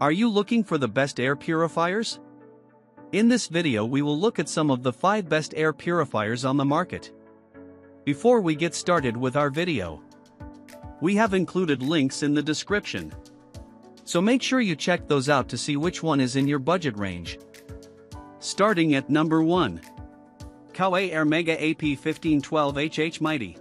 Are you looking for the best air purifiers? In this video we will look at some of the 5 best air purifiers on the market. Before we get started with our video, we have included links in the description, so make sure you check those out to see which one is in your budget range. Starting at number 1. Coway Airmega AP1512HH Mighty.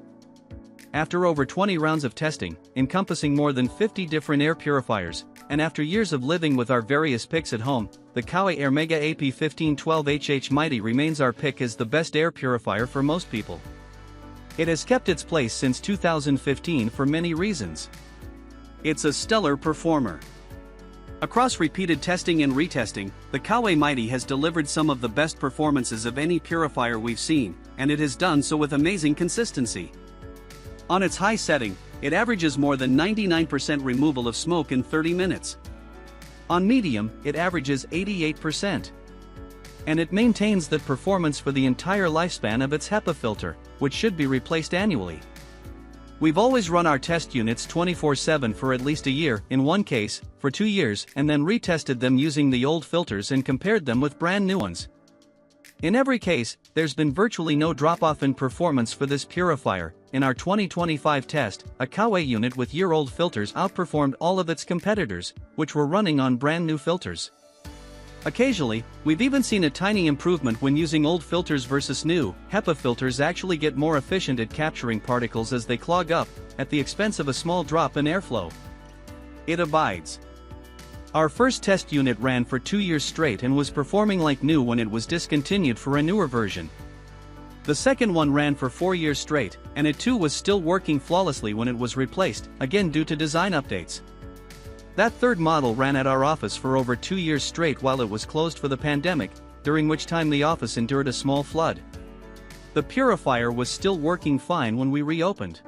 After over 20 rounds of testing, encompassing more than 50 different air purifiers, and after years of living with our various picks at home, the Coway Airmega AP1512HH Mighty remains our pick as the best air purifier for most people. It has kept its place since 2015 for many reasons. It's a stellar performer. Across repeated testing and retesting, the Coway Mighty has delivered some of the best performances of any purifier we've seen, and it has done so with amazing consistency. On its high setting, it averages more than 99% removal of smoke in 30 minutes. On medium, it averages 88%. And it maintains that performance for the entire lifespan of its HEPA filter, which should be replaced annually. We've always run our test units 24/7 for at least a year, in one case, for 2 years, and then retested them using the old filters and compared them with brand new ones. In every case, there's been virtually no drop-off in performance for this purifier. In our 2025 test, a Coway unit with year-old filters outperformed all of its competitors, which were running on brand new filters. Occasionally, we've even seen a tiny improvement when using old filters versus new. HEPA filters actually get more efficient at capturing particles as they clog up, at the expense of a small drop in airflow. It abides. Our first test unit ran for 2 years straight and was performing like new when it was discontinued for a newer version. The second one ran for 4 years straight, and it too was still working flawlessly when it was replaced, again due to design updates. That third model ran at our office for over 2 years straight while it was closed for the pandemic, during which time the office endured a small flood. The purifier was still working fine when we reopened.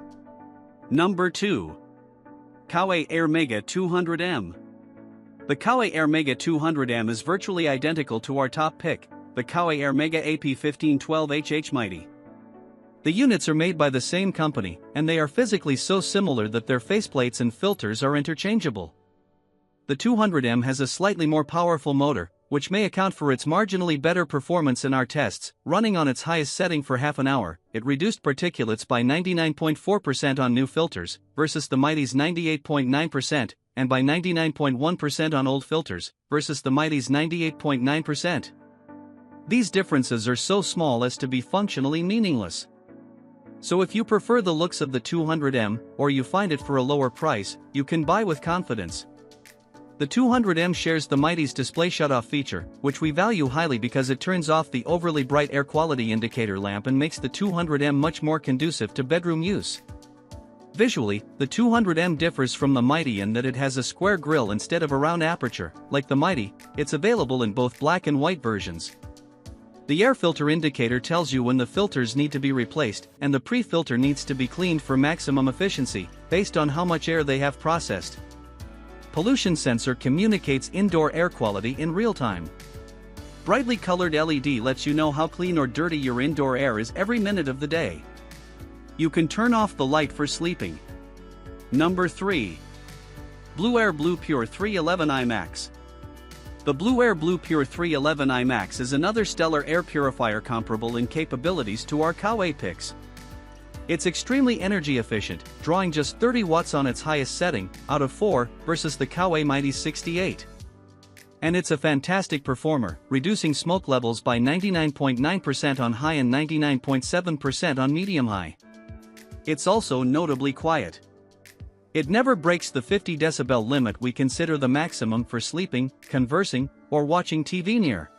Number 2. Coway Airmega 200M. The Coway Airmega 200M is virtually identical to our top pick, the Coway Airmega AP1512HH Mighty. The units are made by the same company, and they are physically so similar that their faceplates and filters are interchangeable. The 200M has a slightly more powerful motor, which may account for its marginally better performance in our tests. Running on its highest setting for half an hour, it reduced particulates by 99.4% on new filters, versus the Mighty's 98.9%, and by 99.1% on old filters, versus the Mighty's 98.9%. These differences are so small as to be functionally meaningless. So if you prefer the looks of the 200M, or you find it for a lower price, you can buy with confidence. The 200M shares the Mighty's display shutoff feature, which we value highly because it turns off the overly bright air quality indicator lamp and makes the 200M much more conducive to bedroom use. Visually, the 200M differs from the Mighty in that it has a square grille instead of a round aperture. Like the Mighty, it's available in both black and white versions. The air filter indicator tells you when the filters need to be replaced, and the pre-filter needs to be cleaned for maximum efficiency, based on how much air they have processed. Pollution sensor communicates indoor air quality in real time. Brightly colored LED lets you know how clean or dirty your indoor air is every minute of the day. You can turn off the light for sleeping. Number 3. Blueair Bluepure 311 iMax. The Blueair Bluepure 311 iMax is another stellar air purifier comparable in capabilities to our Coway picks. It's extremely energy efficient, drawing just 30 watts on its highest setting, out of 4, versus the Coway Mighty's 68. And it's a fantastic performer, reducing smoke levels by 99.9% on high and 99.7% on medium-high. It's also notably quiet. It never breaks the 50 decibel limit we consider the maximum for sleeping, conversing, or watching TV near.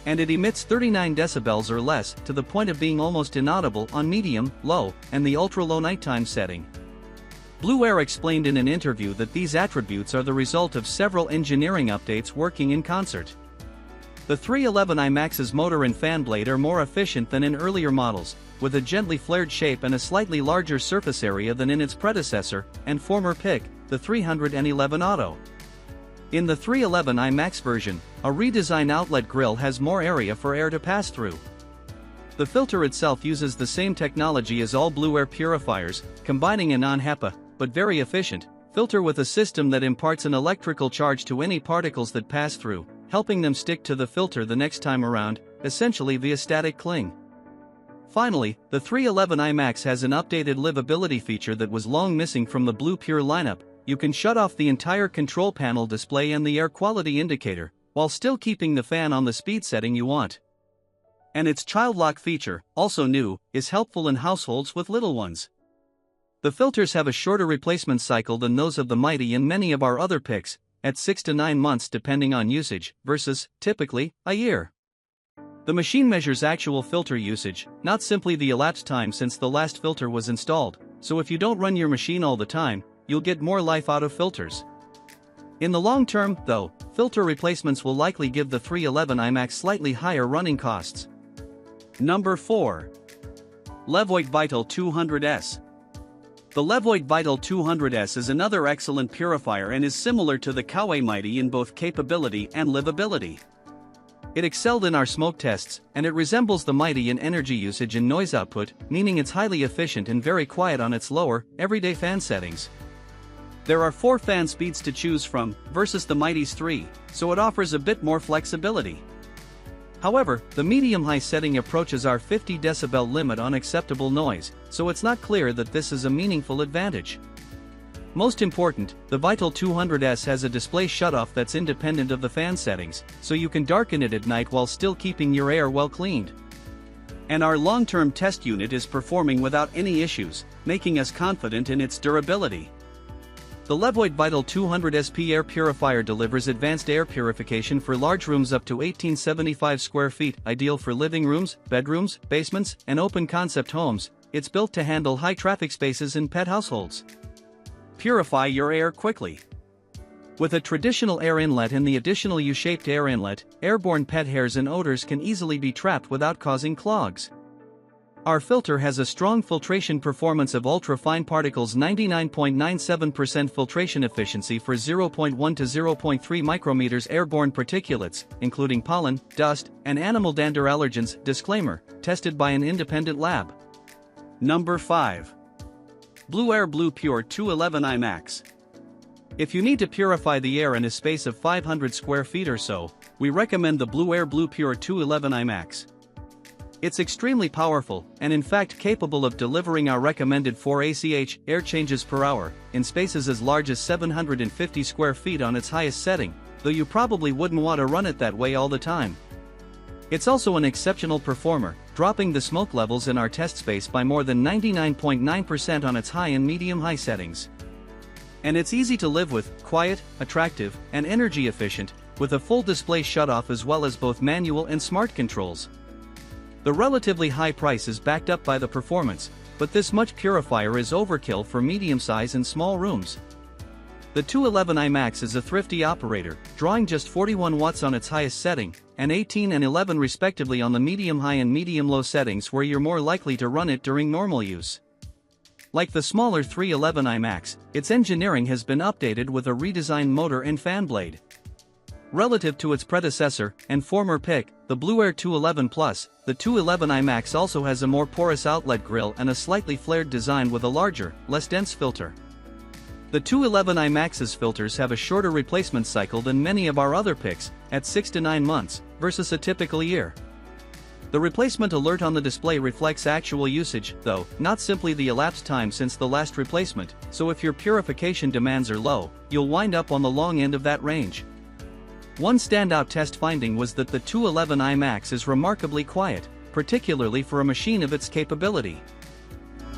And it emits 39 decibels or less, to the point of being almost inaudible on medium, low, and the ultra-low nighttime setting. Blueair explained in an interview that these attributes are the result of several engineering updates working in concert. The 311 iMax's motor and fan blade are more efficient than in earlier models, with a gently flared shape and a slightly larger surface area than in its predecessor and former pick, the 311 Auto. In the 311 iMax version, a redesigned outlet grille has more area for air to pass through. The filter itself uses the same technology as all Blueair purifiers, combining a non-HEPA, but very efficient, Filter with a system that imparts an electrical charge to any particles that pass through, helping them stick to the filter the next time around, essentially via static cling. Finally, the 311 IMAX has an updated livability feature that was long missing from the Blueair lineup. You can shut off the entire control panel display and the air quality indicator, while still keeping the fan on the speed setting you want. And its child lock feature, also new, is helpful in households with little ones. The filters have a shorter replacement cycle than those of the Mighty and many of our other picks, at 6 to 9 months depending on usage, versus, typically, a year. The machine measures actual filter usage, not simply the elapsed time since the last filter was installed, so if you don't run your machine all the time, you'll get more life out of filters. In the long term, though, filter replacements will likely give the 311 IMAX slightly higher running costs. Number 4. Levoit Vital 200S. The Levoit Vital 200S is another excellent purifier and is similar to the Coway Mighty in both capability and livability. It excelled in our smoke tests, and it resembles the Mighty in energy usage and noise output, meaning it's highly efficient and very quiet on its lower, everyday fan settings. There are 4 fan speeds to choose from, versus the Mighty's 3, so it offers a bit more flexibility. However, the medium-high setting approaches our 50 decibel limit on acceptable noise, so it's not clear that this is a meaningful advantage. Most important, the Vital 200S has a display shutoff that's independent of the fan settings, so you can darken it at night while still keeping your air well cleaned. And our long-term test unit is performing without any issues, making us confident in its durability. The Levoit Vital 200SP air purifier delivers advanced air purification for large rooms up to 1875 square feet, ideal for living rooms, bedrooms, basements, and open-concept homes. It's built to handle high traffic spaces in pet households. Purify your air quickly. With a traditional air inlet and the additional U-shaped air inlet, airborne pet hairs and odors can easily be trapped without causing clogs. Our filter has a strong filtration performance of ultra-fine particles, 99.97% filtration efficiency for 0.1 to 0.3 micrometers airborne particulates, including pollen, dust, and animal dander allergens. Disclaimer, tested by an independent lab. Number 5. Blueair Bluepure 211 IMAX. If you need to purify the air in a space of 500 square feet or so, we recommend the Blueair Bluepure 211 IMAX. It's extremely powerful, and in fact capable of delivering our recommended 4 ACH air changes per hour, in spaces as large as 750 square feet on its highest setting, though you probably wouldn't want to run it that way all the time. It's also an exceptional performer, dropping the smoke levels in our test space by more than 99.9% on its high and medium-high settings. And it's easy to live with, quiet, attractive, and energy efficient, with a full display shutoff as well as both manual and smart controls. The relatively high price is backed up by the performance, but this much purifier is overkill for medium-size and small rooms. The 211 IMAX is a thrifty operator, drawing just 41 watts on its highest setting, and 18 and 11 respectively on the medium-high and medium-low settings where you're more likely to run it during normal use. Like the smaller 311 IMAX, its engineering has been updated with a redesigned motor and fan blade. Relative to its predecessor and former pick, the Blueair 211 Plus, the 211 IMAX also has a more porous outlet grille and a slightly flared design with a larger, less dense filter. The 211 IMAX's filters have a shorter replacement cycle than many of our other picks, at 6 to 9 months, versus a typical year. The replacement alert on the display reflects actual usage, though, not simply the elapsed time since the last replacement, so if your purification demands are low, you'll wind up on the long end of that range. One standout test finding was that the 211 IMAX is remarkably quiet, particularly for a machine of its capability.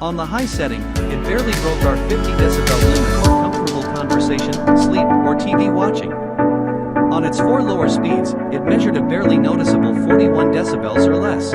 On the high setting, it barely broke our 50 decibel limit for comfortable conversation, sleep, or TV watching. On its 4 lower speeds, it measured a barely noticeable 41 decibels or less.